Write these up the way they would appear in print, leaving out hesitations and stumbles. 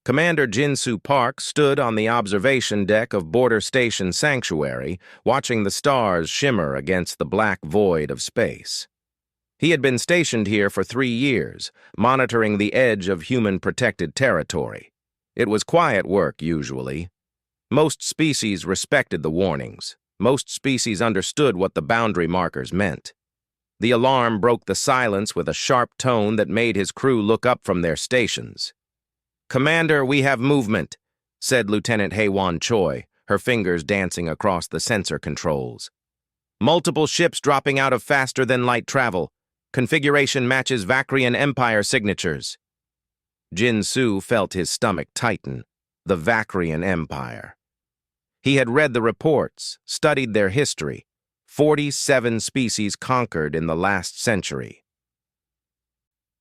Commander Jinsu Park stood on the observation deck of Border Station Sanctuary, watching the stars shimmer against the black void of space. He had been stationed here for 3 years, monitoring the edge of human-protected territory. It was quiet work, usually. Most species respected the warnings. Most species understood what the boundary markers meant. The alarm broke the silence with a sharp tone that made his crew look up from their stations. "Commander, we have movement," said Lieutenant Haewon Choi, her fingers dancing across the sensor controls. "Multiple ships dropping out of faster-than-light travel. Configuration matches Vacrian Empire signatures." Jinsu felt his stomach tighten. The Vacrian Empire. He had read the reports, studied their history. 47 species conquered in the last century.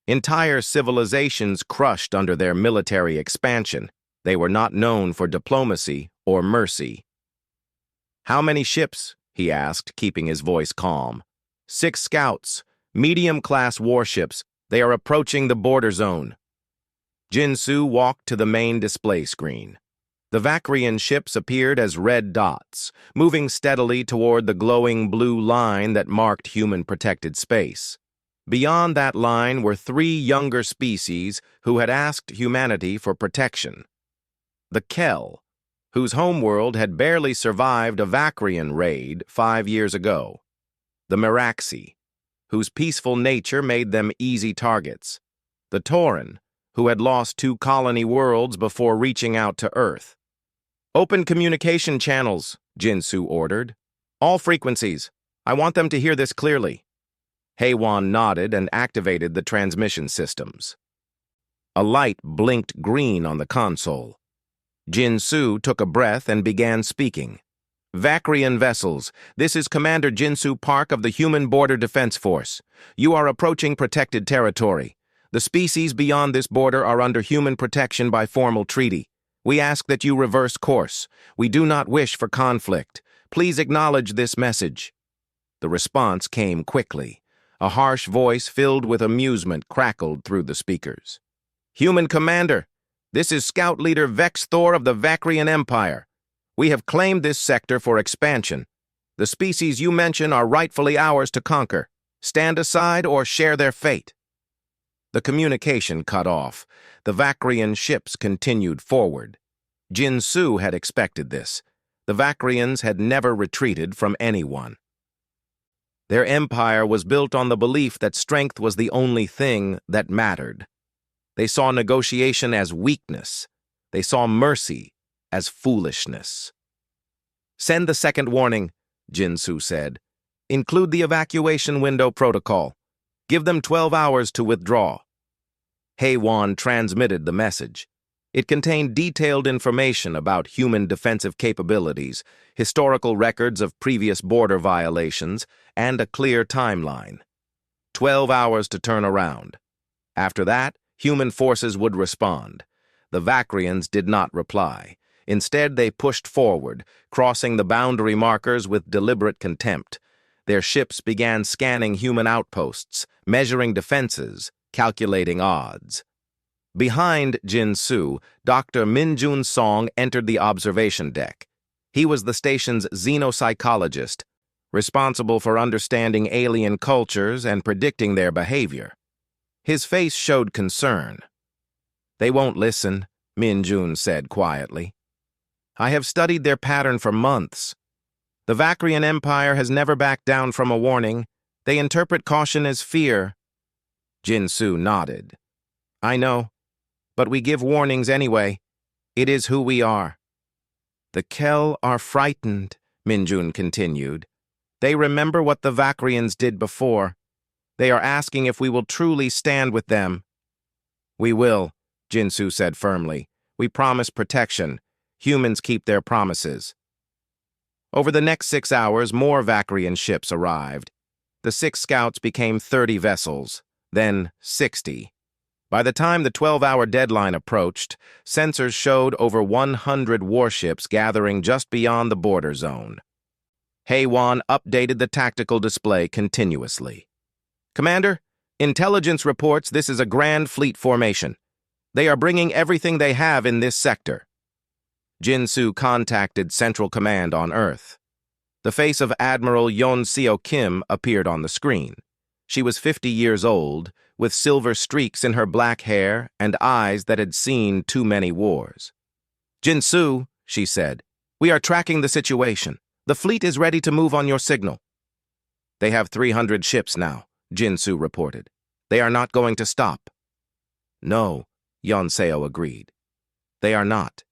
Entire civilizations crushed under their military expansion. They were not known for diplomacy or mercy. "How many ships?" he asked, keeping his voice calm. 6 scouts, medium-class warships. They are approaching the border zone." Jinsu walked to the main display screen. The Vacrian ships appeared as red dots, moving steadily toward the glowing blue line that marked human-protected space. Beyond that line were 3 younger species who had asked humanity for protection. The Kel, whose homeworld had barely survived a Vacrian raid 5 years ago. The Miraxi, whose peaceful nature made them easy targets. The Tauren, who had lost 2 colony worlds before reaching out to Earth. "Open communication channels," Jinsu ordered. "All frequencies. I want them to hear this clearly." Haewon nodded and activated the transmission systems. A light blinked green on the console. Jinsu took a breath and began speaking. "Vacrian vessels, this is Commander Jinsu Park of the Human Border Defense Force. You are approaching protected territory. The species beyond this border are under human protection by formal treaty. We ask that you reverse course. We do not wish for conflict. Please acknowledge this message." The response came quickly. A harsh voice filled with amusement crackled through the speakers. "Human Commander, this is Scout Leader Vex Thor of the Vacrian Empire. We have claimed this sector for expansion. The species you mention are rightfully ours to conquer. Stand aside or share their fate." The communication cut off. The Vacrian ships continued forward. Jinsu had expected this. The Vacrians had never retreated from anyone. Their empire was built on the belief that strength was the only thing that mattered. They saw negotiation as weakness. They saw mercy as foolishness. "Send the second warning," Jinsu said. "Include the evacuation window protocol. Give them 12 hours to withdraw." Haewon transmitted the message. It contained detailed information about human defensive capabilities, historical records of previous border violations, and a clear timeline. 12 hours to turn around. After that, human forces would respond. The Vacrians did not reply. Instead, they pushed forward, crossing the boundary markers with deliberate contempt. Their ships began scanning human outposts, measuring defenses, calculating odds. Behind Jinsu, Dr. Minjun Song entered the observation deck. He was the station's xenopsychologist, responsible for understanding alien cultures and predicting their behavior. His face showed concern. "They won't listen," Minjun said quietly. "I have studied their pattern for months. The Vacrian Empire has never backed down from a warning. They interpret caution as fear." Jinsu nodded. "I know, but we give warnings anyway. It is who we are." "The Kel are frightened," Minjun continued. "They remember what the Vacrians did before. They are asking if we will truly stand with them." "We will," Jinsu said firmly. "We promise protection. Humans keep their promises." Over the next 6 hours, more Vacrian ships arrived. The 6 scouts became 30 vessels, then 60. By the time the 12-hour deadline approached, sensors showed over 100 warships gathering just beyond the border zone. Haewon updated the tactical display continuously. "Commander, intelligence reports this is a grand fleet formation. They are bringing everything they have in this sector. Jin-Soo contacted Central Command on Earth. The face of Admiral Yeon Seo Kim appeared on the screen. She was 50 years old, with silver streaks in her black hair and eyes that had seen too many wars. "Jin-Soo," she said, "we are tracking the situation. The fleet is ready to move on your signal." "They have 300 ships now," Jin-Soo reported. "They are not going to stop." "No," Yeon Seo agreed. "They are not.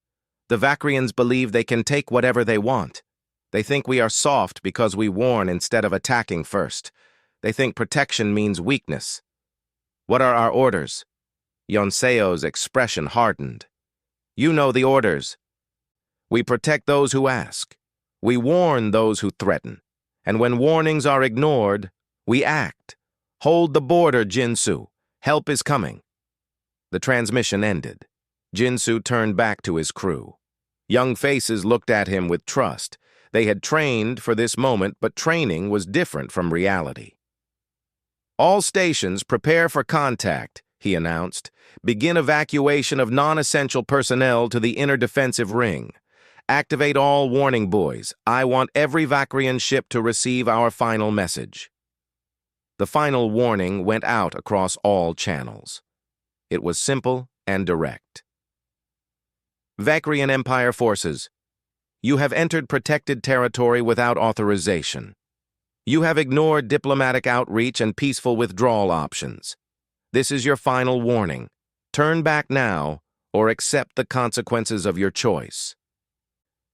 The Vakrians believe they can take whatever they want. They think we are soft because we warn instead of attacking first. They think protection means weakness." "What are our orders?" Yeon Seo's expression hardened. "You know the orders. We protect those who ask. We warn those who threaten. And when warnings are ignored, we act. Hold the border, Jin-Soo. Help is coming." The transmission ended. Jin-Soo turned back to his crew. Young faces looked at him with trust. They had trained for this moment, but training was different from reality. "All stations prepare for contact," he announced. "Begin evacuation of non-essential personnel to the inner defensive ring. Activate all warning buoys. I want every Vakrian ship to receive our final message." The final warning went out across all channels. It was simple and direct. "Vakrian Empire forces, you have entered protected territory without authorization. You have ignored diplomatic outreach and peaceful withdrawal options. This is your final warning. Turn back now or accept the consequences of your choice.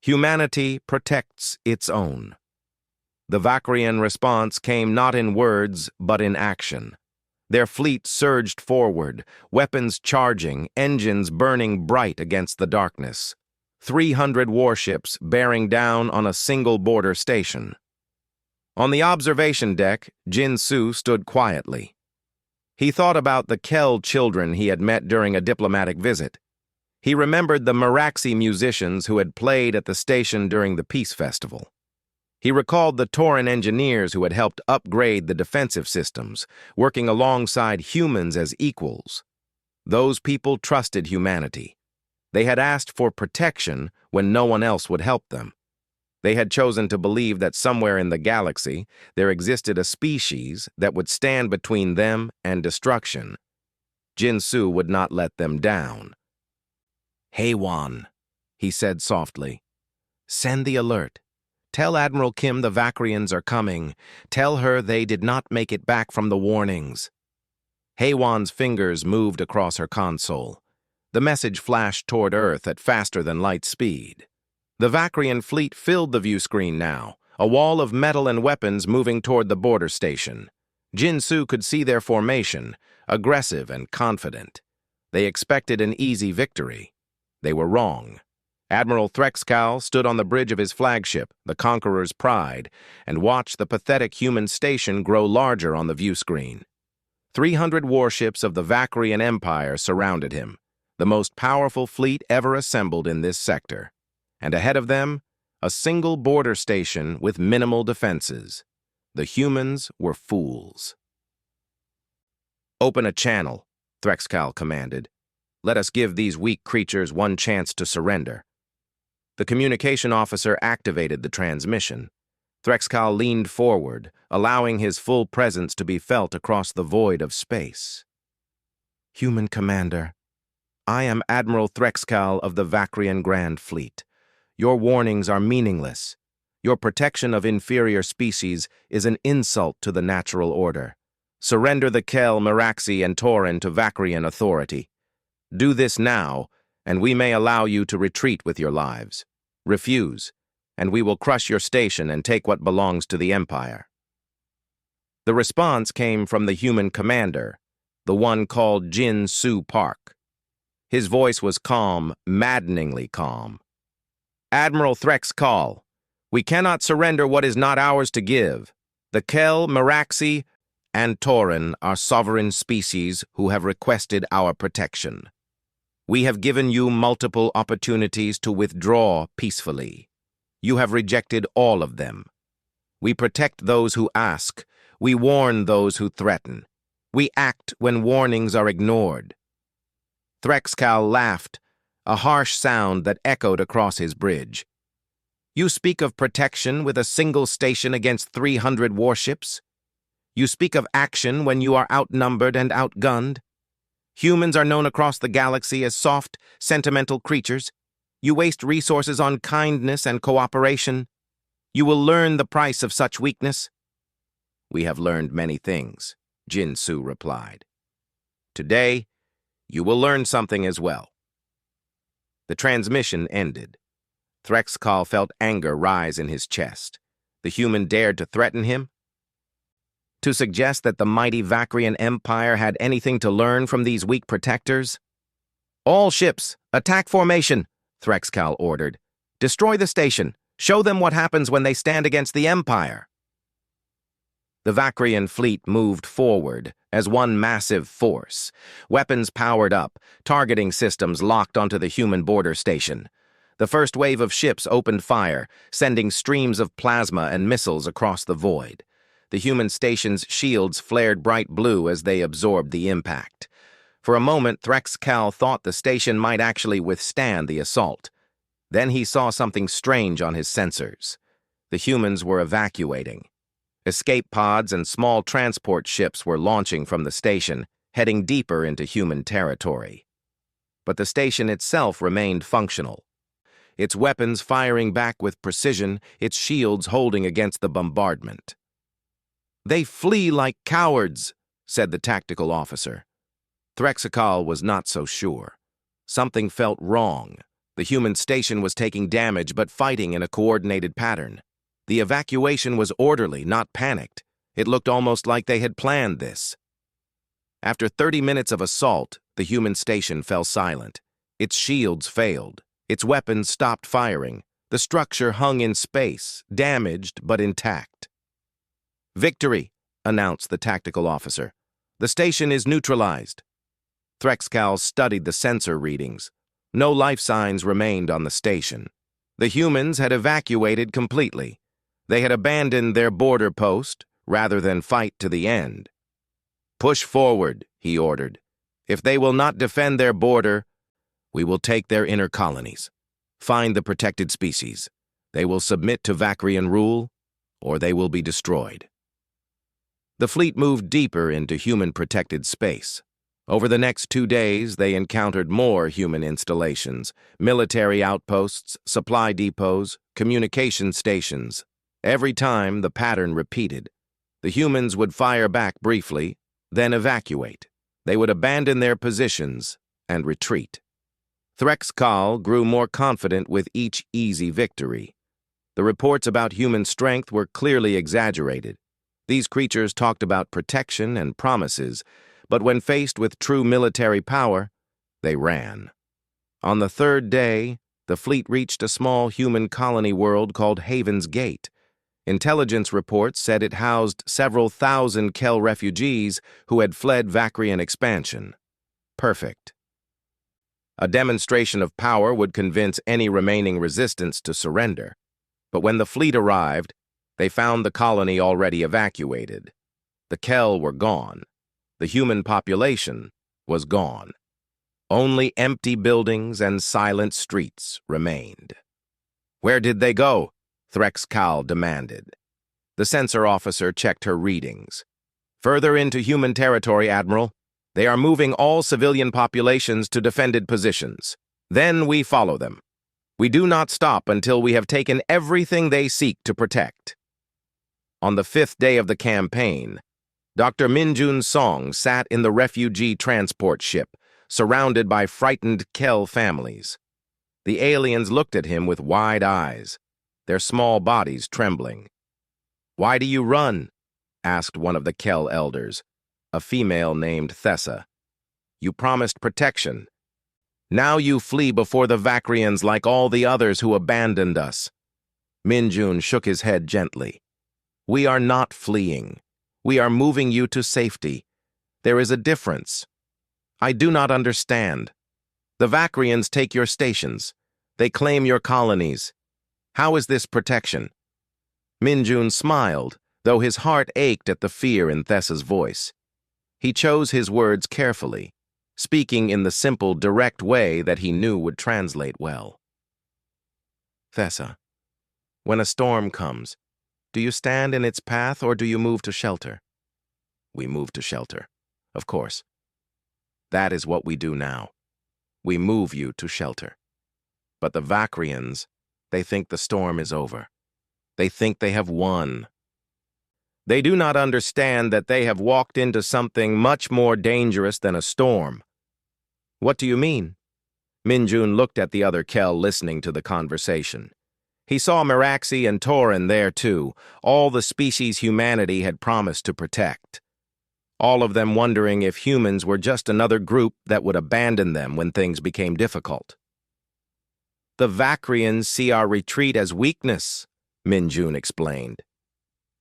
Humanity protects its own." The Vakrian response came not in words, but in action. Their fleet surged forward, weapons charging, engines burning bright against the darkness. 300 warships bearing down on a single border station. On the observation deck, Jin-Soo stood quietly. He thought about the Kel children he had met during a diplomatic visit. He remembered the Meraxi musicians who had played at the station during the Peace Festival. He recalled the Tauran engineers who had helped upgrade the defensive systems, working alongside humans as equals. Those people trusted humanity. They had asked for protection when no one else would help them. They had chosen to believe that somewhere in the galaxy there existed a species that would stand between them and destruction. Jin-Soo would not let them down. "Haewon," he said softly, "send the alert. Tell Admiral Kim the Vakrians are coming. Tell her they did not make it back from the warnings." Haewon's fingers moved across her console. The message flashed toward Earth at faster than light speed. The Vakrian fleet filled the view screen now, a wall of metal and weapons moving toward the border station. Jin-Soo could see their formation, aggressive and confident. They expected an easy victory. They were wrong. Admiral Threxcal stood on the bridge of his flagship, the Conqueror's Pride, and watched the pathetic human station grow larger on the view screen. 300 warships of the Vakrian Empire surrounded him, the most powerful fleet ever assembled in this sector. And ahead of them, a single border station with minimal defenses. The humans were fools. "Open a channel," Threxcal commanded. "Let us give these weak creatures one chance to surrender." The communication officer activated the transmission. Threxcal leaned forward, allowing his full presence to be felt across the void of space. "Human Commander, I am Admiral Threxcal of the Vakrian Grand Fleet. Your warnings are meaningless. Your protection of inferior species is an insult to the natural order. Surrender the Kel, Meraxi, and Tauran to Vakrian authority. Do this now, and we may allow you to retreat with your lives. Refuse, and we will crush your station and take what belongs to the Empire." The response came from the human commander, the one called Jin-Soo Park. His voice was calm, maddeningly calm. "Admiral Threxcal, we cannot surrender what is not ours to give. The Kel, Meraxi, and Tauran are sovereign species who have requested our protection. We have given you multiple opportunities to withdraw peacefully. You have rejected all of them. We protect those who ask. We warn those who threaten. We act when warnings are ignored. Threxcal laughed, a harsh sound that echoed across his bridge. You speak of protection with a single station against 300 warships? You speak of action when you are outnumbered and outgunned? Humans are known across the galaxy as soft, sentimental creatures. You waste resources on kindness and cooperation. You will learn the price of such weakness. We have learned many things, Jin Su replied. Today, you will learn something as well. The transmission ended. Threxcal felt anger rise in his chest. The human dared to threaten him? To suggest that the mighty Vacrian Empire had anything to learn from these weak protectors? All ships, attack formation, Threxcal ordered. Destroy the station. Show them what happens when they stand against the Empire. The Vacrian fleet moved forward as one massive force, weapons powered up, targeting systems locked onto the human border station. The first wave of ships opened fire, sending streams of plasma and missiles across the void. The human station's shields flared bright blue as they absorbed the impact. For a moment, Threxcal thought the station might actually withstand the assault. Then he saw something strange on his sensors. The humans were evacuating. Escape pods and small transport ships were launching from the station, heading deeper into human territory. But the station itself remained functional. Its weapons firing back with precision, its shields holding against the bombardment. They flee like cowards, said the tactical officer. Threxcal was not so sure. Something felt wrong. The human station was taking damage but fighting in a coordinated pattern. The evacuation was orderly, not panicked. It looked almost like they had planned this. After 30 minutes of assault, the human station fell silent. Its shields failed. Its weapons stopped firing. The structure hung in space, damaged but intact. Victory, announced the tactical officer. The station is neutralized. Threxcal studied the sensor readings. No life signs remained on the station. The humans had evacuated completely. They had abandoned their border post rather than fight to the end. Push forward, he ordered. If they will not defend their border, we will take their inner colonies. Find the protected species. They will submit to Vacrian rule, or they will be destroyed. The fleet moved deeper into human-protected space. Over the next 2 days, they encountered more human installations, military outposts, supply depots, communication stations. Every time, the pattern repeated. The humans would fire back briefly, then evacuate. They would abandon their positions and retreat. Threxcal grew more confident with each easy victory. The reports about human strength were clearly exaggerated. These creatures talked about protection and promises, but when faced with true military power, they ran. On the 3rd day, the fleet reached a small human colony world called Haven's Gate. Intelligence reports said it housed several thousand Kel refugees who had fled Vacrian expansion. Perfect. A demonstration of power would convince any remaining resistance to surrender. But when the fleet arrived, they found the colony already evacuated. The Kel were gone. The human population was gone. Only empty buildings and silent streets remained. Where did they go? Threxcal demanded. The sensor officer checked her readings. Further into human territory, Admiral. They are moving all civilian populations to defended positions. Then we follow them. We do not stop until we have taken everything they seek to protect. On the 5th day of the campaign, Dr. Minjun Song sat in the refugee transport ship, surrounded by frightened Kel families. The aliens looked at him with wide eyes, their small bodies trembling. "Why do you run?" asked one of the Kel elders, a female named Thessa. "You promised protection. Now you flee before the Vacrians like all the others who abandoned us." Minjun shook his head gently. "We are not fleeing. We are moving you to safety. There is a difference. I do not understand. The Vacrians take your stations. They claim your colonies. How is this protection?" Minjun smiled, though his heart ached at the fear in Thessa's voice. He chose his words carefully. speaking in the simple, direct way that he knew would translate well. Thessa, when a storm comes, do you stand in its path or do you move to shelter? We move to shelter, of course. That is what we do now. We move you to shelter. But the Vakrians, they think the storm is over. They think they have won. They do not understand that they have walked into something much more dangerous than a storm. What do you mean? Minjun looked at the other Kel listening to the conversation. He saw Miraxi and Torin there too, all the species humanity had promised to protect. All of them wondering if humans were just another group that would abandon them when things became difficult. The Vakrians see our retreat as weakness, Minjun explained.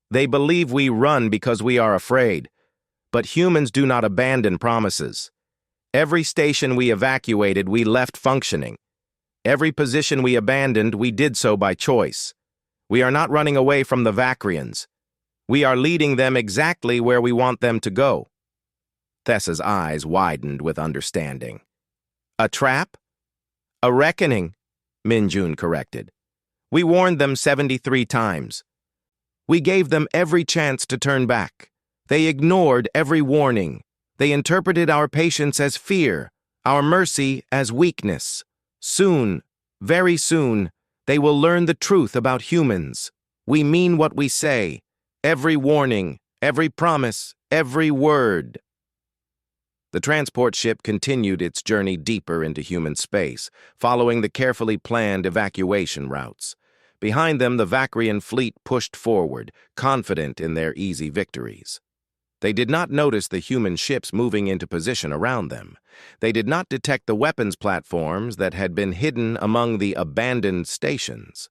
They believe we run because we are afraid, but humans do not abandon promises. Every station we evacuated, we left functioning. Every position we abandoned, we did so by choice. We are not running away from the Vakrians. We are leading them exactly where we want them to go. Thessa's eyes widened with understanding. A trap? A reckoning, Minjun corrected. We warned them 73 times. We gave them every chance to turn back. They ignored every warning. They interpreted our patience as fear, our mercy as weakness. Soon, very soon, they will learn the truth about humans. We mean what we say. Every warning, every promise, every word. The transport ship continued its journey deeper into human space, following the carefully planned evacuation routes. Behind them, the Vakrian fleet pushed forward, confident in their easy victories. They did not notice the human ships moving into position around them. They did not detect the weapons platforms that had been hidden among the abandoned stations.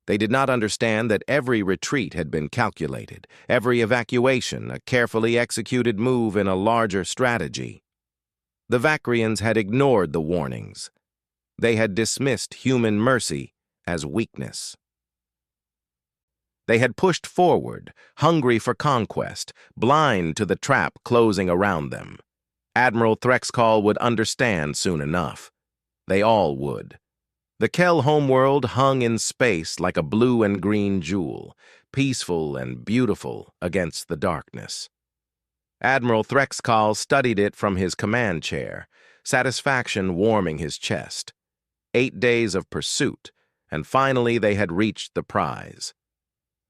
They did not understand that every retreat had been calculated, every evacuation a carefully executed move in a larger strategy. The Vakrians had ignored the warnings. They had dismissed human mercy as weakness. They had pushed forward, hungry for conquest, blind to the trap closing around them. Admiral Threxcall would understand soon enough. They all would. The Kel homeworld hung in space like a blue and green jewel, peaceful and beautiful against the darkness. Admiral Threxcall studied it from his command chair, satisfaction warming his chest. 8 days of pursuit, and finally they had reached the prize.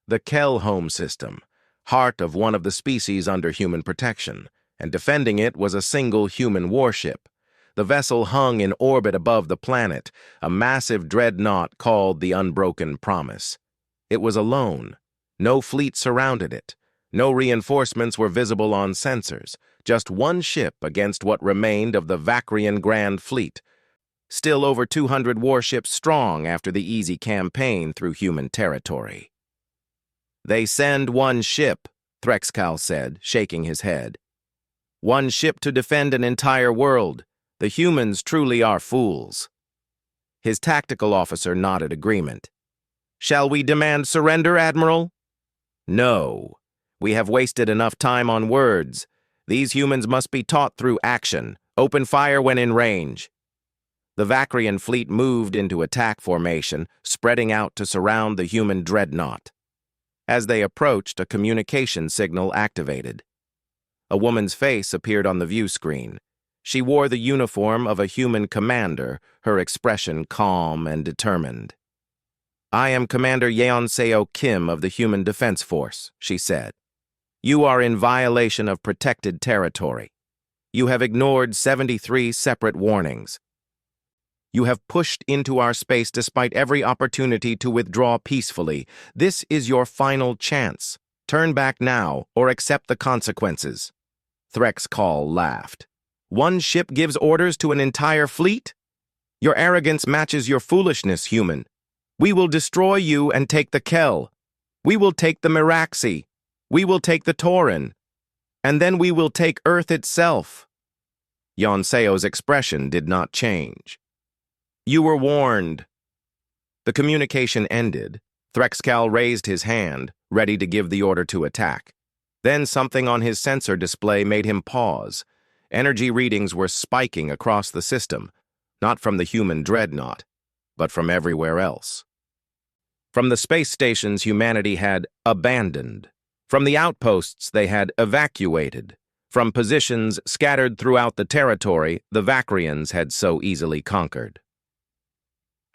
The Kel home system, heart of one of the species under human protection, and defending it was a single human warship. The vessel hung in orbit above the planet, a massive dreadnought called the Unbroken Promise. It was alone. No fleet surrounded it. No reinforcements were visible on sensors. Just one ship against what remained of the Vakrian Grand Fleet. Still over 200 warships strong after the easy campaign through human territory. They send one ship, Threxcall said, shaking his head. One ship to defend an entire world. The humans truly are fools. His tactical officer nodded agreement. Shall we demand surrender, Admiral? No. We have wasted enough time on words. These humans must be taught through action. Open fire when in range. The Vakrian fleet moved into attack formation, spreading out to surround the human dreadnought. As they approached, a communication signal activated. A woman's face appeared on the view screen. She wore the uniform of a human commander, her expression calm and determined. I am Commander Yeonseo Kim of the Human Defense Force, she said. You are in violation of protected territory. You have ignored 73 separate warnings. You have pushed into our space despite every opportunity to withdraw peacefully. This is your final chance. Turn back now or accept the consequences. Threxcall laughed. One ship gives orders to an entire fleet? Your arrogance matches your foolishness, human. We will destroy you and take the Kel. We will take the Miraxi. We will take the Torin. And then we will take Earth itself. Yeonseo's expression did not change. You were warned. The communication ended. Threxcall raised his hand, ready to give the order to attack. Then something on his sensor display made him pause. Energy readings were spiking across the system, not from the human dreadnought, but from everywhere else. From the space stations humanity had abandoned. From the outposts they had evacuated. From positions scattered throughout the territory the Vakrians had so easily conquered.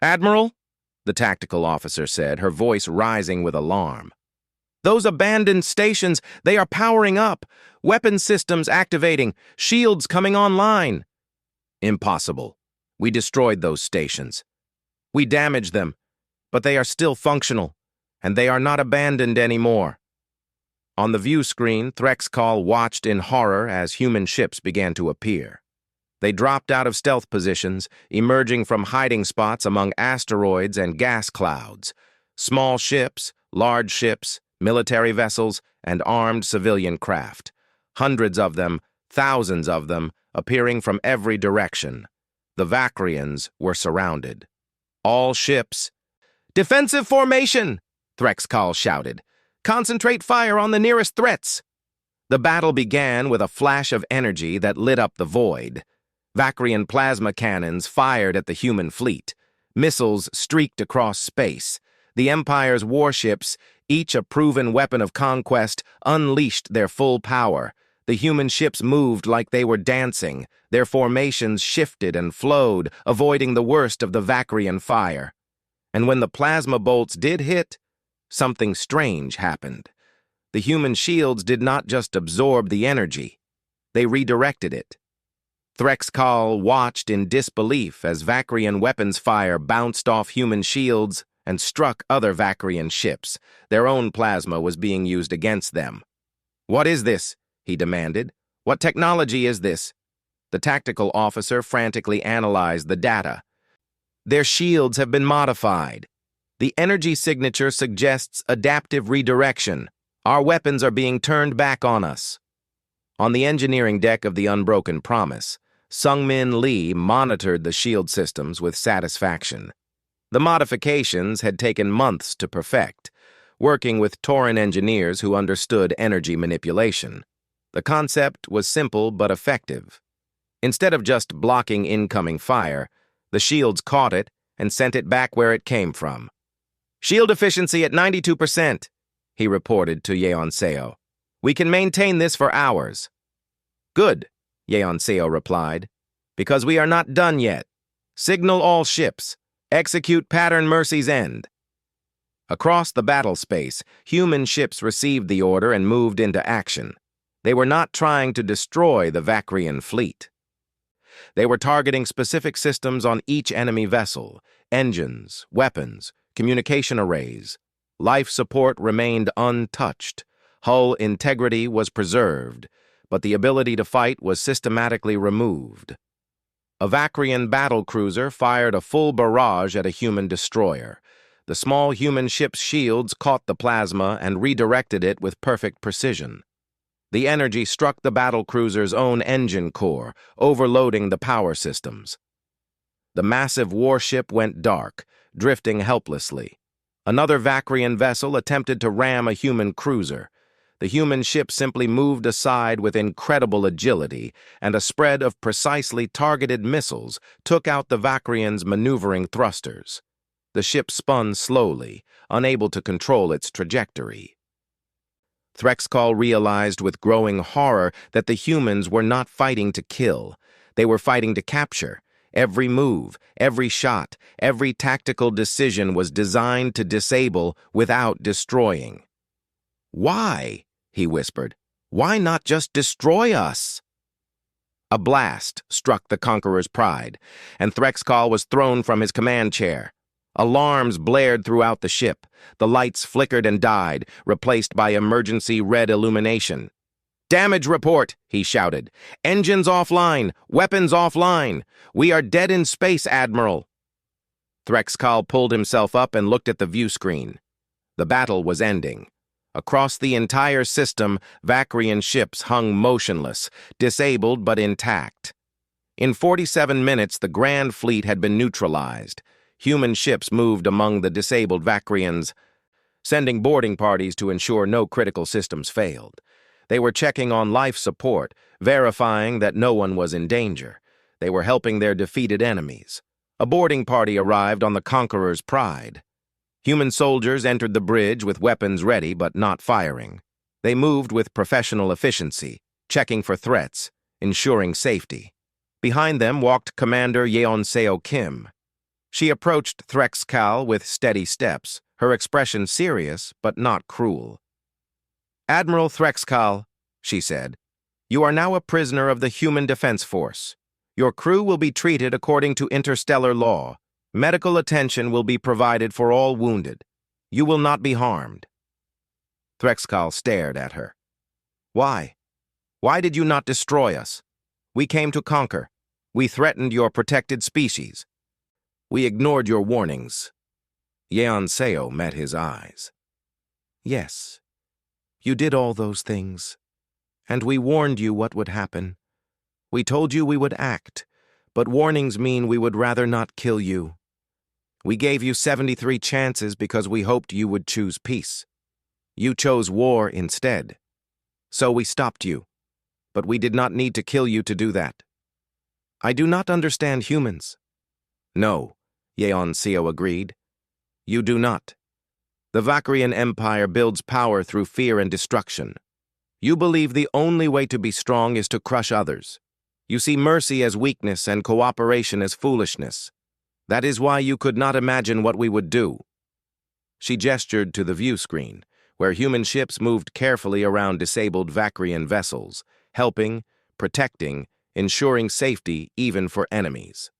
"Admiral," the tactical officer said, her voice rising with alarm. "Those abandoned stations, they are powering up. Weapon systems activating. Shields coming online." "Impossible. We destroyed those stations. We damaged them, but they are still functional, and they are not abandoned anymore." On the view screen, Threxcall watched in horror as human ships began to appear. They dropped out of stealth positions, emerging from hiding spots among asteroids and gas clouds. Small ships, large ships, military vessels, and armed civilian craft. Hundreds of them, thousands of them, appearing from every direction. The Vakrians were surrounded. All ships. "Defensive formation!" Threxcall shouted. "Concentrate fire on the nearest threats!" The battle began with a flash of energy that lit up the void. Vakrian plasma cannons fired at the human fleet. Missiles streaked across space. The Empire's warships, each a proven weapon of conquest, unleashed their full power. The human ships moved like they were dancing. Their formations shifted and flowed, avoiding the worst of the Vakrian fire. And when the plasma bolts did hit, something strange happened. The human shields did not just absorb the energy, they redirected it. Threxcall watched in disbelief as Vakrian weapons fire bounced off human shields and struck other Vakrian ships. Their own plasma was being used against them. "What is this?" he demanded. "What technology is this?" The tactical officer frantically analyzed the data. "Their shields have been modified. The energy signature suggests adaptive redirection. Our weapons are being turned back on us." On the engineering deck of the Unbroken Promise, Sungmin Lee monitored the shield systems with satisfaction. The modifications had taken months to perfect, working with Tauran engineers who understood energy manipulation. The concept was simple but effective. Instead of just blocking incoming fire, the shields caught it and sent it back where it came from. "Shield efficiency at 92%, he reported to Yeonseo. "We can maintain this for hours." "Good," Yeonseo replied, "because we are not done yet. Signal all ships. Execute Pattern Mercy's End." Across the battle space, human ships received the order and moved into action. They were not trying to destroy the Vakrian fleet. They were targeting specific systems on each enemy vessel: engines, weapons, communication arrays. Life support remained untouched. Hull integrity was preserved, but the ability to fight was systematically removed. A Vakrian battlecruiser fired a full barrage at a human destroyer. The small human ship's shields caught the plasma and redirected it with perfect precision. The energy struck the battlecruiser's own engine core, overloading the power systems. The massive warship went dark, drifting helplessly. Another Vakrian vessel attempted to ram a human cruiser. The human ship simply moved aside with incredible agility, and a spread of precisely targeted missiles took out the Vakrians' maneuvering thrusters. The ship spun slowly, unable to control its trajectory. Threxcall realized with growing horror that the humans were not fighting to kill. They were fighting to capture. Every move, every shot, every tactical decision was designed to disable without destroying. "Why?" he whispered. "Why not just destroy us?" A blast struck the Conqueror's pride, and Threxcall was thrown from his command chair. Alarms blared throughout the ship. The lights flickered and died, replaced by emergency red illumination. "Damage report," he shouted. "Engines offline, weapons offline. We are dead in space, Admiral." Threxcall pulled himself up and looked at the view screen. The battle was ending. Across the entire system, Vakrian ships hung motionless, disabled but intact. In 47 minutes, the Grand Fleet had been neutralized. Human ships moved among the disabled Vakrians, sending boarding parties to ensure no critical systems failed. They were checking on life support, verifying that no one was in danger. They were helping their defeated enemies. A boarding party arrived on the Conqueror's Pride. Human soldiers entered the bridge with weapons ready but not firing. They moved with professional efficiency, checking for threats, ensuring safety. Behind them walked Commander Yeonseo Kim. She approached Threxcal with steady steps, her expression serious but not cruel. "Admiral Threxcal," she said, "you are now a prisoner of the Human Defense Force. Your crew will be treated according to interstellar law. Medical attention will be provided for all wounded. You will not be harmed." Threxcal stared at her. "Why? Why did you not destroy us? We came to conquer. We threatened your protected species. We ignored your warnings." Yeonseo met his eyes. "Yes, you did all those things. And we warned you what would happen. We told you we would act, but warnings mean we would rather not kill you. We gave you 73 chances because we hoped you would choose peace. You chose war instead. So we stopped you, but we did not need to kill you to do that. I do not understand humans." "No," Yeonseo agreed. "You do not. The Vakrian Empire builds power through fear and destruction. You believe the only way to be strong is to crush others. You see mercy as weakness and cooperation as foolishness. That is why you could not imagine what we would do." She gestured to the view screen, where human ships moved carefully around disabled Vakrian vessels, helping, protecting, ensuring safety even for enemies.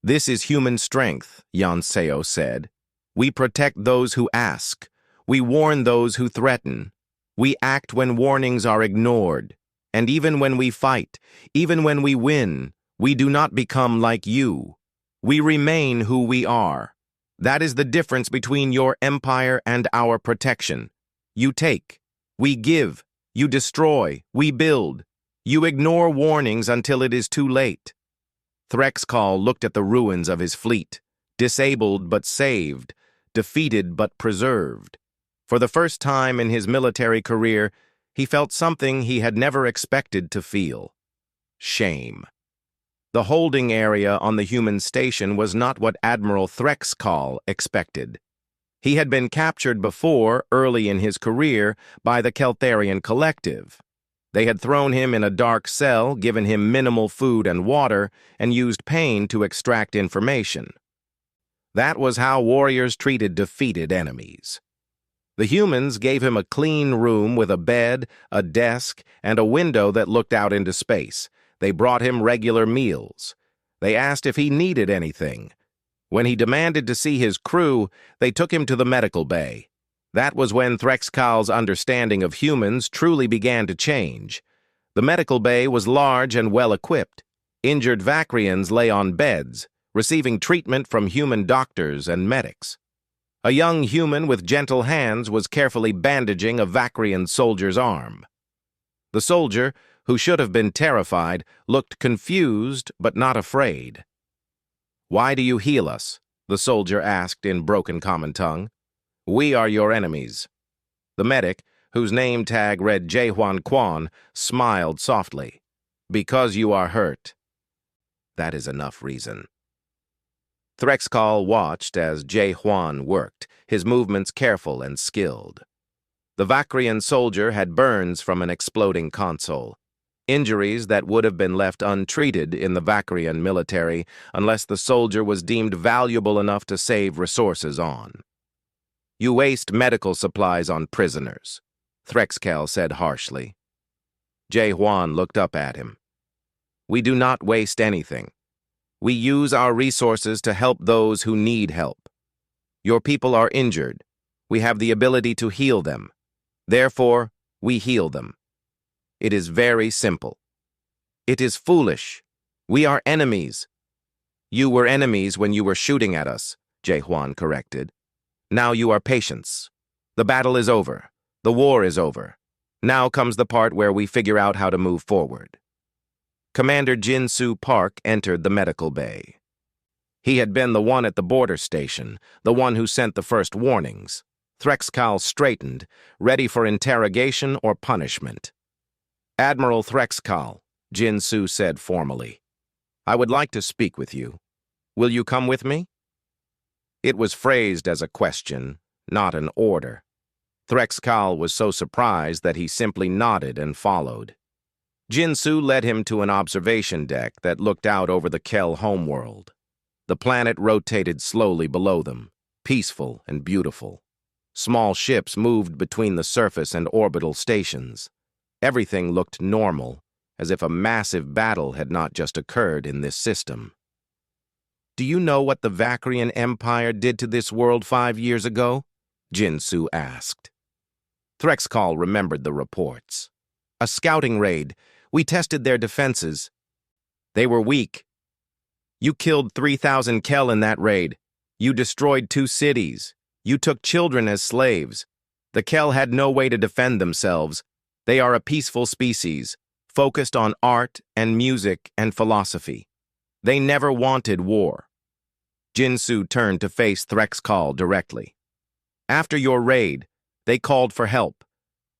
"This is human strength," Yeonseo said. "We protect those who ask. We warn those who threaten. We act when warnings are ignored. And even when we fight, even when we win, we do not become like you. We remain who we are. That is the difference between your empire and our protection. You take. We give. You destroy. We build. You ignore warnings until it is too late." Threxcal looked at the ruins of his fleet, disabled but saved, defeated but preserved. For the first time in his military career, he felt something he had never expected to feel: shame. The holding area on the human station was not what Admiral Threxcal expected. He had been captured before, early in his career, by the Keltharian Collective. They had thrown him in a dark cell, given him minimal food and water, and used pain to extract information. That was how warriors treated defeated enemies. The humans gave him a clean room with a bed, a desk, and a window that looked out into space. They brought him regular meals. They asked if he needed anything. When he demanded to see his crew, they took him to the medical bay. That was when Threxcal's understanding of humans truly began to change. The medical bay was large and well-equipped. Injured Vakrians lay on beds, receiving treatment from human doctors and medics. A young human with gentle hands was carefully bandaging a Vakrian soldier's arm. The soldier, who should have been terrified, looked confused but not afraid. "Why do you heal us?" the soldier asked in broken common tongue. "We are your enemies." The medic, whose name tag read Jaehwan Quan, smiled softly. "Because you are hurt." That is enough reason. Threxcal watched as Jaehwan worked, his movements careful and skilled. The Vakrian soldier had burns from an exploding console, injuries that would have been left untreated in the Vakrian military unless the soldier was deemed valuable enough to save resources on. "You waste medical supplies on prisoners," Threxcal said harshly. Jaehwan looked up at him. "We do not waste anything. We use our resources to help those who need help. Your people are injured. We have the ability to heal them. Therefore, we heal them. It is very simple." "It is foolish. We are enemies." "You were enemies when you were shooting at us," Jaehwan corrected. "Now you are patients. The battle is over. The war is over. Now comes the part where we figure out how to move forward." Commander Jin-Soo Park entered the medical bay. He had been the one at the border station, the one who sent the first warnings. Threxcal straightened, ready for interrogation or punishment. "Admiral Threxcal," Jin-Su said formally, "I would like to speak with you. Will you come with me?" It was phrased as a question, not an order. Threxcal was so surprised that he simply nodded and followed. Jin-Su led him to an observation deck that looked out over the Kel homeworld. The planet rotated slowly below them, peaceful and beautiful. Small ships moved between the surface and orbital stations. Everything looked normal, as if a massive battle had not just occurred in this system. "Do you know what the Vacrian Empire did to this world 5 years ago?" Jin-Su asked. Threxcal remembered the reports. "A scouting raid. We tested their defenses. They were weak. You killed 3,000 Kel in that raid. You destroyed 2 cities. You took children as slaves. The Kel had no way to defend themselves. They are a peaceful species, focused on art and music and philosophy. They never wanted war." Jin-Su turned to face Threxcal directly. "After your raid, they called for help.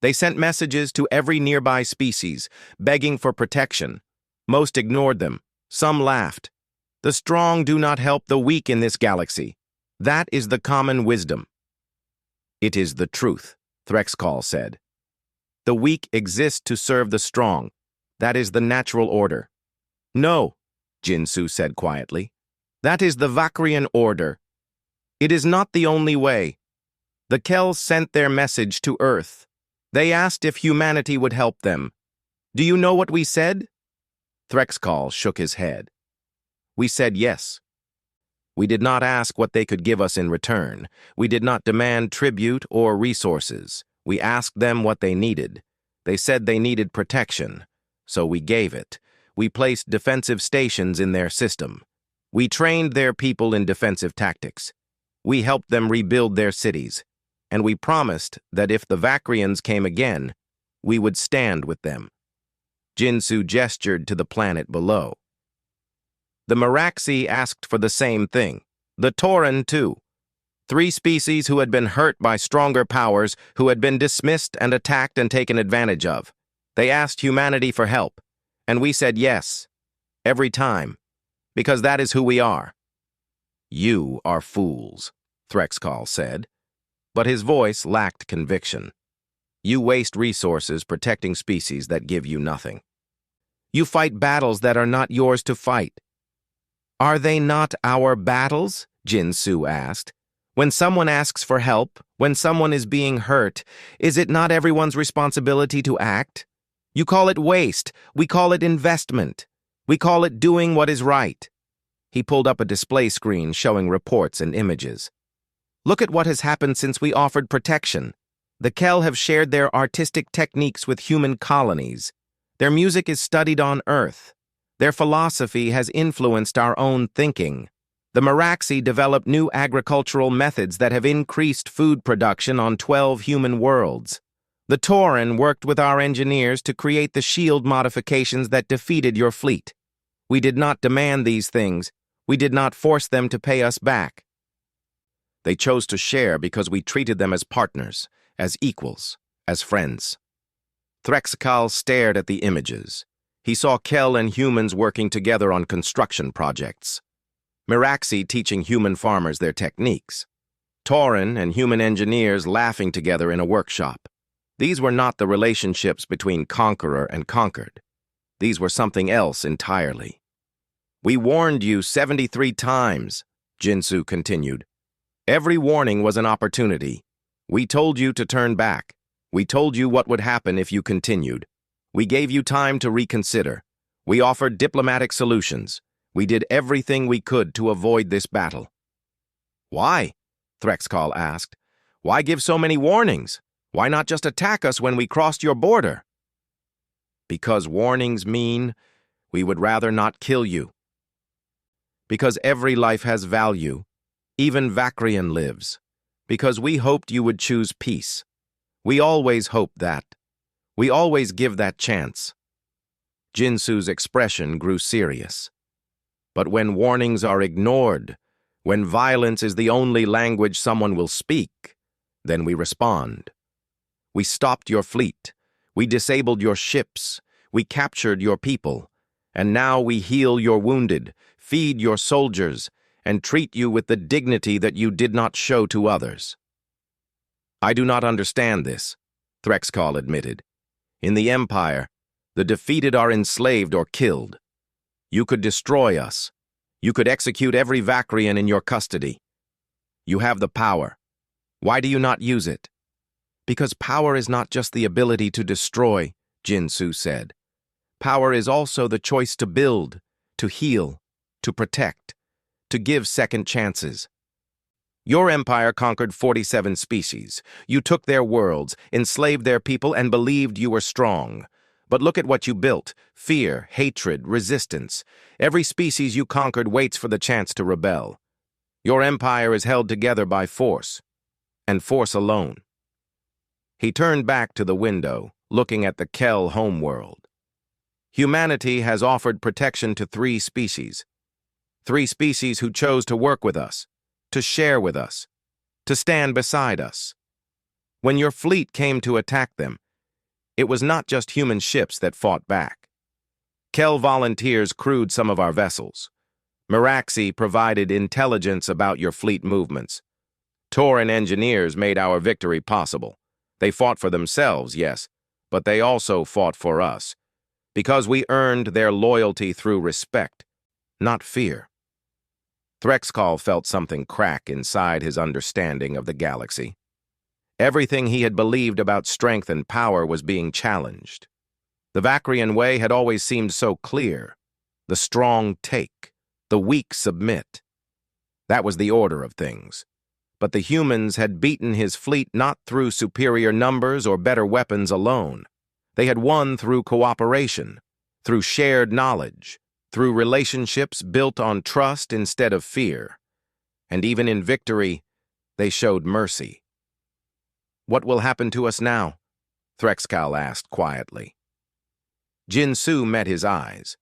They sent messages to every nearby species, begging for protection. Most ignored them. Some laughed. The strong do not help the weak in this galaxy. That is the common wisdom." "It is the truth," Threxcal said. "The weak exist to serve the strong. That is the natural order." "No," Jin-Su said quietly. "That is the Vacrian order. It is not the only way. The Kel sent their message to Earth. They asked if humanity would help them. Do you know what we said?" Threxcal shook his head. "We said yes. We did not ask what they could give us in return. We did not demand tribute or resources. We asked them what they needed. They said they needed protection, so we gave it. We placed defensive stations in their system. We trained their people in defensive tactics. We helped them rebuild their cities. And we promised that if the Vacrians came again, we would stand with them." Jin-Su gestured to the planet below. "The Meraxi asked for the same thing. The Tauren, too. 3 species who had been hurt by stronger powers, who had been dismissed and attacked and taken advantage of. They asked humanity for help, and we said yes. Every time. Because that is who we are." "You are fools," Threxcal said, but his voice lacked conviction. "You waste resources protecting species that give you nothing. You fight battles that are not yours to fight." "Are they not our battles?" Jin-Su asked. "When someone asks for help, when someone is being hurt, is it not everyone's responsibility to act? You call it waste. We call it investment. We call it doing what is right." He pulled up a display screen showing reports and images. "Look at what has happened since we offered protection. The Kel have shared their artistic techniques with human colonies. Their music is studied on Earth. Their philosophy has influenced our own thinking. The Meraxi developed new agricultural methods that have increased food production on 12 human worlds. The Tauren worked with our engineers to create the shield modifications that defeated your fleet. We did not demand these things. We did not force them to pay us back. They chose to share because we treated them as partners, as equals, as friends." Threxcal stared at the images. He saw Kel and humans working together on construction projects. Meraxi teaching human farmers their techniques. Tauren and human engineers laughing together in a workshop. These were not the relationships between conqueror and conquered. These were something else entirely. "We warned you 73 times, Jin-Su continued. "Every warning was an opportunity. We told you to turn back. We told you what would happen if you continued. We gave you time to reconsider. We offered diplomatic solutions. We did everything we could to avoid this battle." "Why?" Threxcal asked. "Why give so many warnings? Why not just attack us when we crossed your border?" "Because warnings mean we would rather not kill you. Because every life has value. Even Vacrian lives. Because we hoped you would choose peace. We always hope that. We always give that chance." Jin-Su's expression grew serious. "But when warnings are ignored, when violence is the only language someone will speak, Then we respond. We stopped your fleet. We disabled your ships. We captured your people. And now we heal your wounded, feed your soldiers, and treat you with the dignity that you did not show to others. I do not understand this, Threxcal admitted. In the Empire, the defeated are enslaved or killed. You could destroy us. You could execute every Vakrian in your custody. You have the power. Why do you not use it? Because power is not just the ability to destroy, Jinsu said. Power is also the choice to build, to heal, to protect, to give second chances. Your empire conquered 47 species. You took their worlds, enslaved their people, and believed you were strong. But look at what you built: fear, hatred, resistance. Every species you conquered waits for the chance to rebel. Your empire is held together by force, and force alone. He turned back to the window, looking at the Kel homeworld. Humanity has offered protection to 3 species. 3 species who chose to work with us, to share with us, to stand beside us. When your fleet came to attack them, it was not just human ships that fought back. Kel volunteers crewed some of our vessels. Meraxi provided intelligence about your fleet movements. Tauran engineers made our victory possible. They fought for themselves, yes, but they also fought for us, because we earned their loyalty through respect, not fear. Threxcal felt something crack inside his understanding of the galaxy. Everything he had believed about strength and power was being challenged. The Vakrian way had always seemed so clear. The strong take, the weak submit. That was the order of things. But the humans had beaten his fleet not through superior numbers or better weapons alone. They had won through cooperation, through shared knowledge, through relationships built on trust instead of fear. And even in victory, they showed mercy. What will happen to us now? Threxcal asked quietly. Jinsu met his eyes.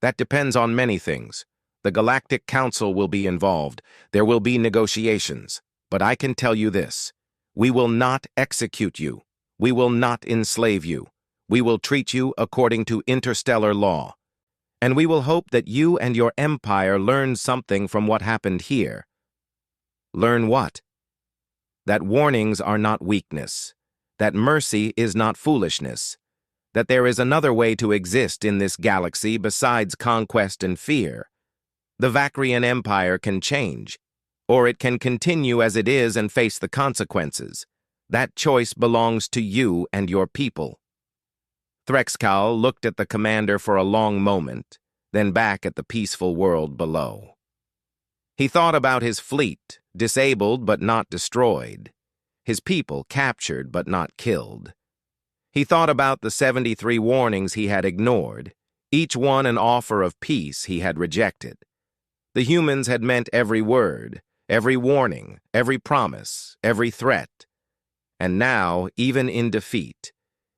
That depends on many things. The Galactic Council will be involved. There will be negotiations. But I can tell you this. We will not execute you. We will not enslave you. We will treat you according to interstellar law. And we will hope that you and your empire learn something from what happened here. Learn what? That warnings are not weakness. That mercy is not foolishness. That there is another way to exist in this galaxy besides conquest and fear. The Vakrian Empire can change, or it can continue as it is and face the consequences. That choice belongs to you and your people. Threxcal looked at the commander for a long moment, then back at the peaceful world below. He thought about his fleet, disabled but not destroyed. His people captured but not killed. He thought about the 73 warnings he had ignored, each one an offer of peace he had rejected. The humans had meant every word, every warning, every promise, every threat. And now, even in defeat,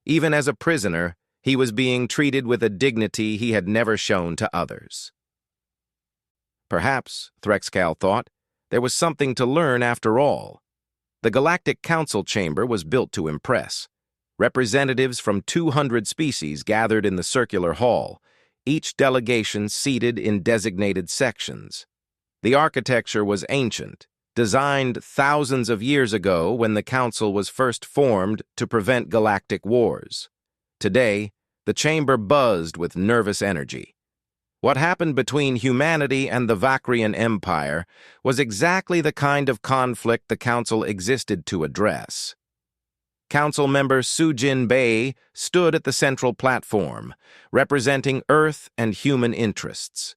even as a prisoner, he was being treated with a dignity he had never shown to others. Perhaps, Threxcal thought, there was something to learn after all. The Galactic Council chamber was built to impress. Representatives from 200 species gathered in the circular hall, each delegation seated in designated sections. The architecture was ancient, designed thousands of years ago when the Council was first formed to prevent galactic wars. Today, the chamber buzzed with nervous energy. What happened between humanity and the Vakrian Empire was exactly the kind of conflict the Council existed to address. Council member Sujin Bei stood at the central platform, representing Earth and human interests.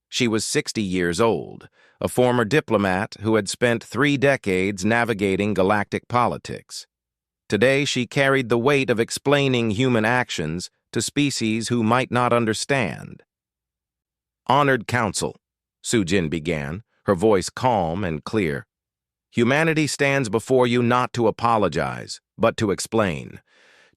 She was 60 years old, a former diplomat who had spent 3 decades navigating galactic politics. Today, she carried the weight of explaining human actions to species who might not understand. Honored Council, Sujin began, her voice calm and clear. Humanity stands before you not to apologize, but to explain.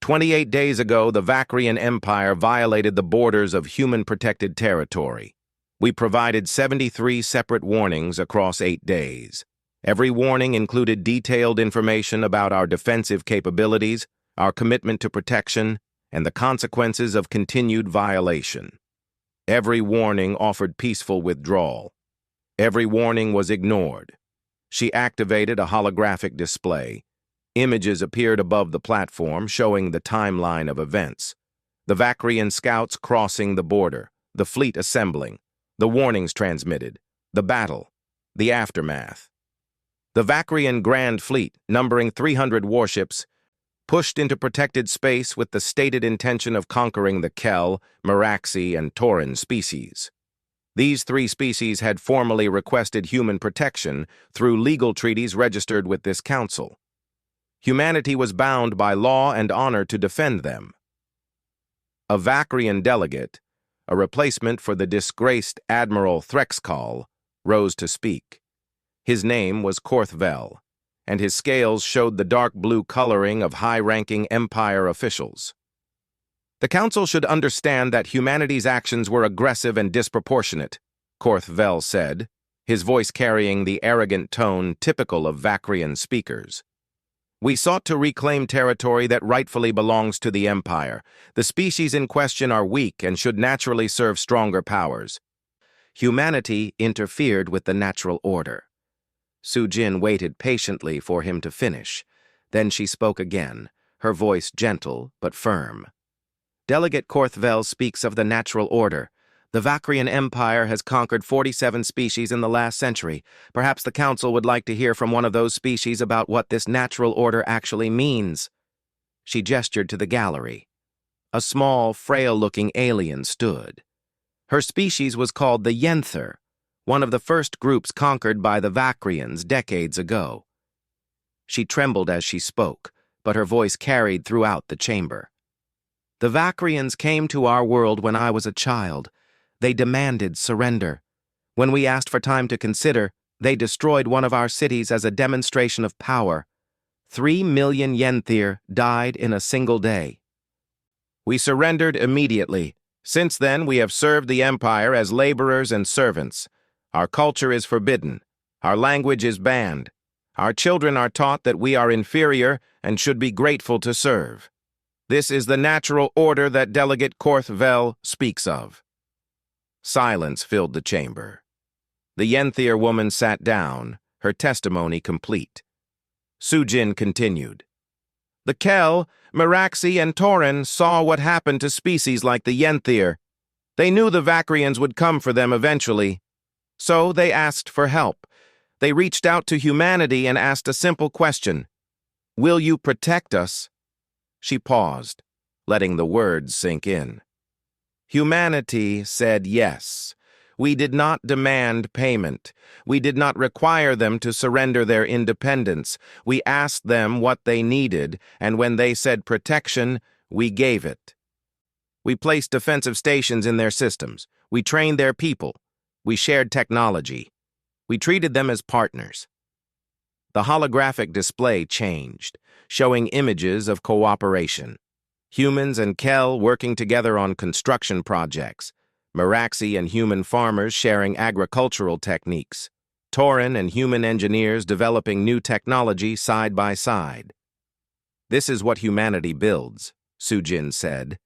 28 days ago, the Vakrian Empire violated the borders of human-protected territory. We provided 73 separate warnings across 8 days. Every warning included detailed information about our defensive capabilities, our commitment to protection, and the consequences of continued violation. Every warning offered peaceful withdrawal. Every warning was ignored. She activated a holographic display. Images appeared above the platform showing the timeline of events. The Vakrian scouts crossing the border, the fleet assembling, the warnings transmitted, the battle, the aftermath. The Vakrian Grand Fleet, numbering 300 warships, pushed into protected space with the stated intention of conquering the Kel, Meraxi, and Tauren species. These three species had formally requested human protection through legal treaties registered with this council. Humanity was bound by law and honor to defend them. A Vakrian delegate, a replacement for the disgraced Admiral Threxkal, rose to speak. His name was Korthvel, and his scales showed the dark blue coloring of high-ranking Empire officials. The Council should understand that humanity's actions were aggressive and disproportionate, Korthvel said, his voice carrying the arrogant tone typical of Vakrian speakers. We sought to reclaim territory that rightfully belongs to the Empire. The species in question are weak and should naturally serve stronger powers. Humanity interfered with the natural order. Sujin waited patiently for him to finish. Then she spoke again, her voice gentle but firm. Delegate Korthvel speaks of the natural order. The Vakrian Empire has conquered 47 species in the last century. Perhaps the Council would like to hear from one of those species about what this natural order actually means. She gestured to the gallery. A small, frail-looking alien stood. Her species was called the Yenther, one of the first groups conquered by the Vakrians decades ago. She trembled as she spoke, but her voice carried throughout the chamber. The Vakrians came to our world when I was a child. They demanded surrender. When we asked for time to consider, they destroyed one of our cities as a demonstration of power. 3 million Yenthyr died in a single day. We surrendered immediately. Since then, we have served the Empire as laborers and servants. Our culture is forbidden. Our language is banned. Our children are taught that we are inferior and should be grateful to serve. This is the natural order that Delegate Korthvel speaks of. Silence filled the chamber. The Yenthyr woman sat down, her testimony complete. Sujin continued. The Kel, Meraxi, and Tauren saw what happened to species like the Yenthyr. They knew the Vakrians would come for them eventually. So they asked for help. They reached out to humanity and asked a simple question. Will you protect us? She paused, letting the words sink in. Humanity said yes. We did not demand payment. We did not require them to surrender their independence. We asked them what they needed, and when they said protection, we gave it. We placed defensive stations in their systems. We trained their people. We shared technology. We treated them as partners. The holographic display changed, showing images of cooperation. Humans and Kel working together on construction projects, Meraxi and human farmers sharing agricultural techniques, Tauren and human engineers developing new technology side by side. This is what humanity builds, Sujin said.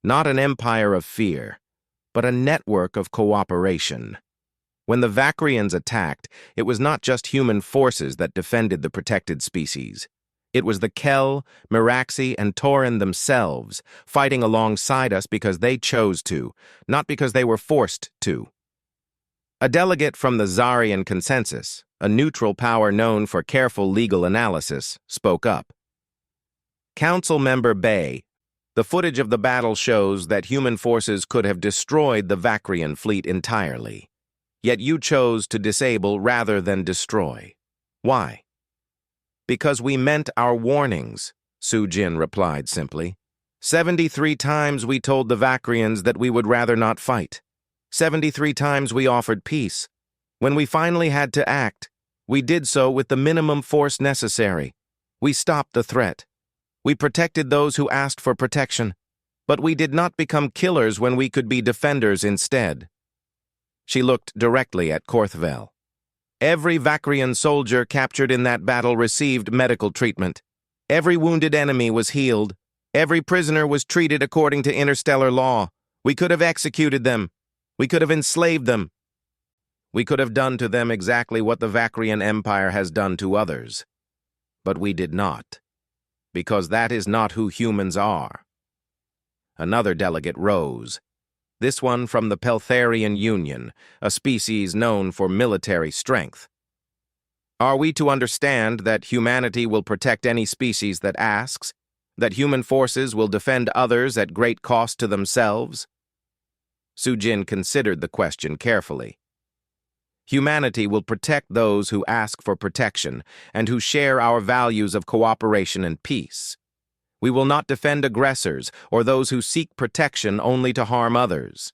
Not an empire of fear, but a network of cooperation. When the Vakrians attacked, it was not just human forces that defended the protected species. It was the Kel, Meraxi, and Tauren themselves, fighting alongside us because they chose to, not because they were forced to. A delegate from the Zarian Consensus, a neutral power known for careful legal analysis, spoke up. Council Member Bay, the footage of the battle shows that human forces could have destroyed the Vakrian fleet entirely. Yet you chose to disable rather than destroy. Why? Because we meant our warnings, Sujin replied simply. 73 times we told the Vakrians that we would rather not fight. 73 times we offered peace. When we finally had to act, we did so with the minimum force necessary. We stopped the threat. We protected those who asked for protection. But we did not become killers when we could be defenders instead. She looked directly at Korthvel. Every Vakrian soldier captured in that battle received medical treatment. Every wounded enemy was healed. Every prisoner was treated according to interstellar law. We could have executed them. We could have enslaved them. We could have done to them exactly what the Vakrian Empire has done to others. But we did not, because that is not who humans are. Another delegate rose. This one from the Peltharian Union, a species known for military strength. Are we to understand that humanity will protect any species that asks, that human forces will defend others at great cost to themselves? Sujin considered the question carefully. Humanity will protect those who ask for protection and who share our values of cooperation and peace. We will not defend aggressors or those who seek protection only to harm others.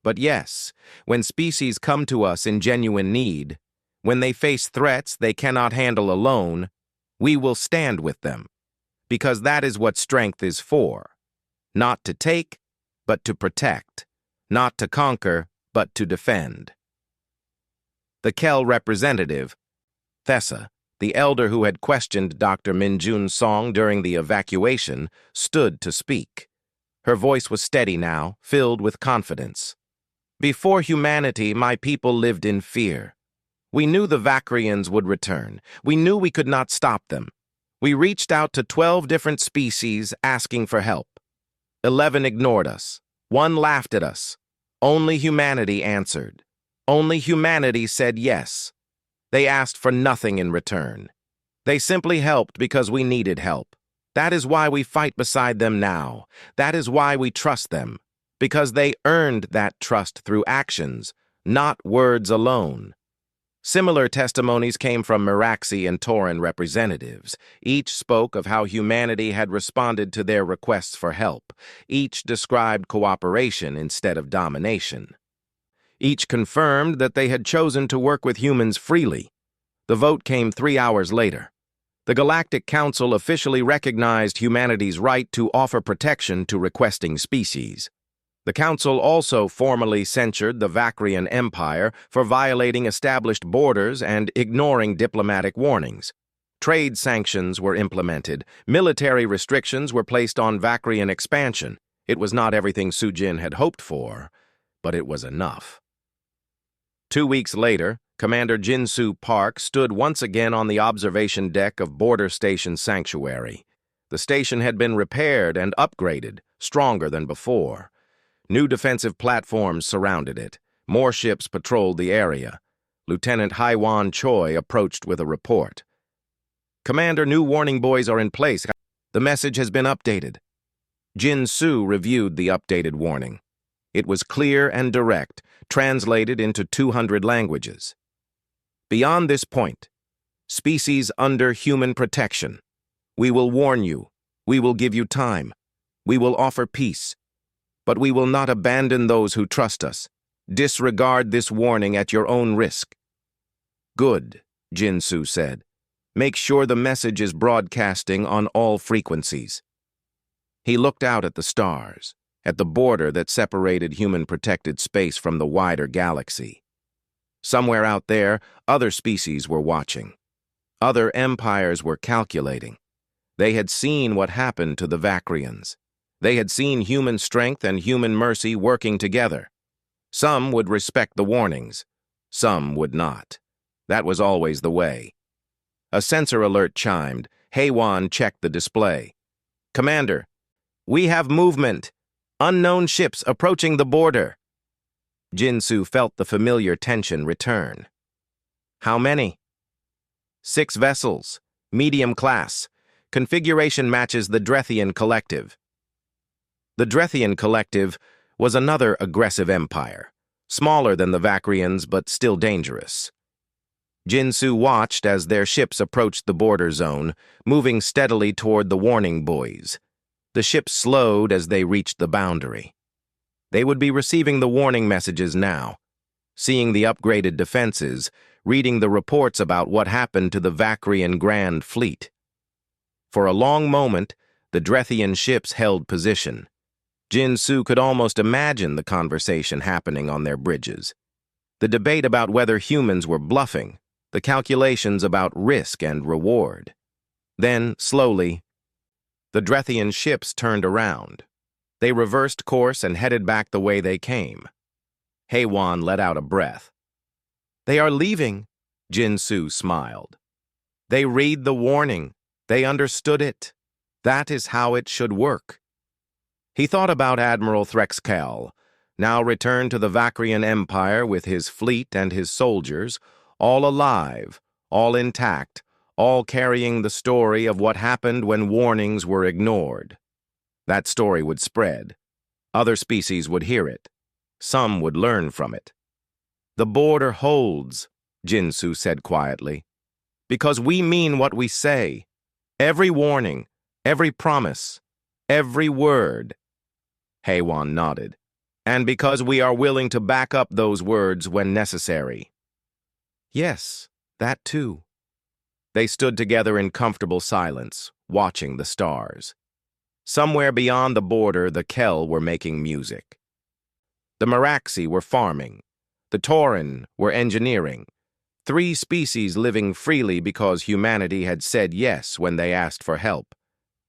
But yes, when species come to us in genuine need, when they face threats they cannot handle alone, we will stand with them, because that is what strength is for. Not to take, but to protect. Not to conquer, but to defend. The Kel representative, Thessa, the elder who had questioned Dr. Minjun's song during the evacuation, stood to speak. Her voice was steady now, filled with confidence. Before humanity, my people lived in fear. We knew the Vakrians would return. We knew we could not stop them. We reached out to 12 different species asking for help. 11 ignored us. 1 laughed at us. Only humanity answered. Only humanity said yes. They asked for nothing in return. They simply helped because we needed help. That is why we fight beside them now. That is why we trust them. Because they earned that trust through actions, not words alone. Similar testimonies came from Meraxi and Tauran representatives. Each spoke of how humanity had responded to their requests for help. Each described cooperation instead of domination. Each confirmed that they had chosen to work with humans freely. The vote came 3 hours later. The Galactic Council officially recognized humanity's right to offer protection to requesting species. The Council also formally censured the Vakrian Empire for violating established borders and ignoring diplomatic warnings. Trade sanctions were implemented. Military restrictions were placed on Vakrian expansion. It was not everything Sujin had hoped for, but it was enough. 2 weeks later, Commander Jinsu Park stood once again on the observation deck of Border Station Sanctuary. The station had been repaired and upgraded, stronger than before. New defensive platforms surrounded it. More ships patrolled the area. Lieutenant Haiwan Choi approached with a report. Commander, new warning buoys are in place. The message has been updated. Jinsu reviewed the updated warning. It was clear and direct, translated into 200 languages. Beyond this point, species under human protection. We will warn you. We will give you time. We will offer peace. But we will not abandon those who trust us. Disregard this warning at your own risk. Good, Jinsu said. Make sure the message is broadcasting on all frequencies. He looked out at the stars, at the border that separated human-protected space from the wider galaxy. Somewhere out there, other species were watching. Other empires were calculating. They had seen what happened to the Vakrians. They had seen human strength and human mercy working together. Some would respect the warnings. Some would not. That was always the way. A sensor alert chimed. Haiwan checked the display. Commander, we have movement. Unknown ships approaching the border. Jinsu felt the familiar tension return. How many? 6 vessels, medium class. Configuration matches the Drethian Collective. The Drethian Collective was another aggressive empire, smaller than the Vakrians but still dangerous. Jinsu watched as their ships approached the border zone, moving steadily toward the warning buoys. The ships slowed as they reached the boundary. They would be receiving the warning messages now, seeing the upgraded defenses, reading the reports about what happened to the Vakrian Grand Fleet. For a long moment, the Drethian ships held position. Jinsu could almost imagine the conversation happening on their bridges. The debate about whether humans were bluffing, the calculations about risk and reward. Then, slowly, the Drethian ships turned around. They reversed course and headed back the way they came. Haywan let out a breath. "They are leaving," Jin-Su smiled. "They read the warning. They understood it. That is how it should work." He thought about Admiral Threxkel, now returned to the Vacrian Empire with his fleet and his soldiers, all alive, all intact, all carrying the story of what happened when warnings were ignored. That story would spread. Other species would hear it. Some would learn from it. "The border holds," Jin-Su said quietly, "because we mean what we say. Every warning, every promise, every word." Haywan nodded. "And because we are willing to back up those words when necessary." "Yes, that too." They stood together in comfortable silence, watching the stars. Somewhere beyond the border, the Kel were making music. The Meraxi were farming. The Tauren were engineering. 3 species living freely because humanity had said yes when they asked for help.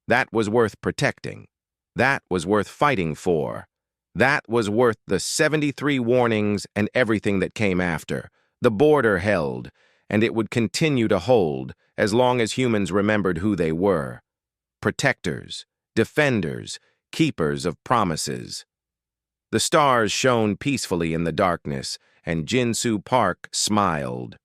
That was worth protecting. That was worth fighting for. That was worth the 73 warnings and everything that came after. The border held, and it would continue to hold as long as humans remembered who they were. Protectors, defenders, keepers of promises. The stars shone peacefully in the darkness, and Jin-Su Park smiled.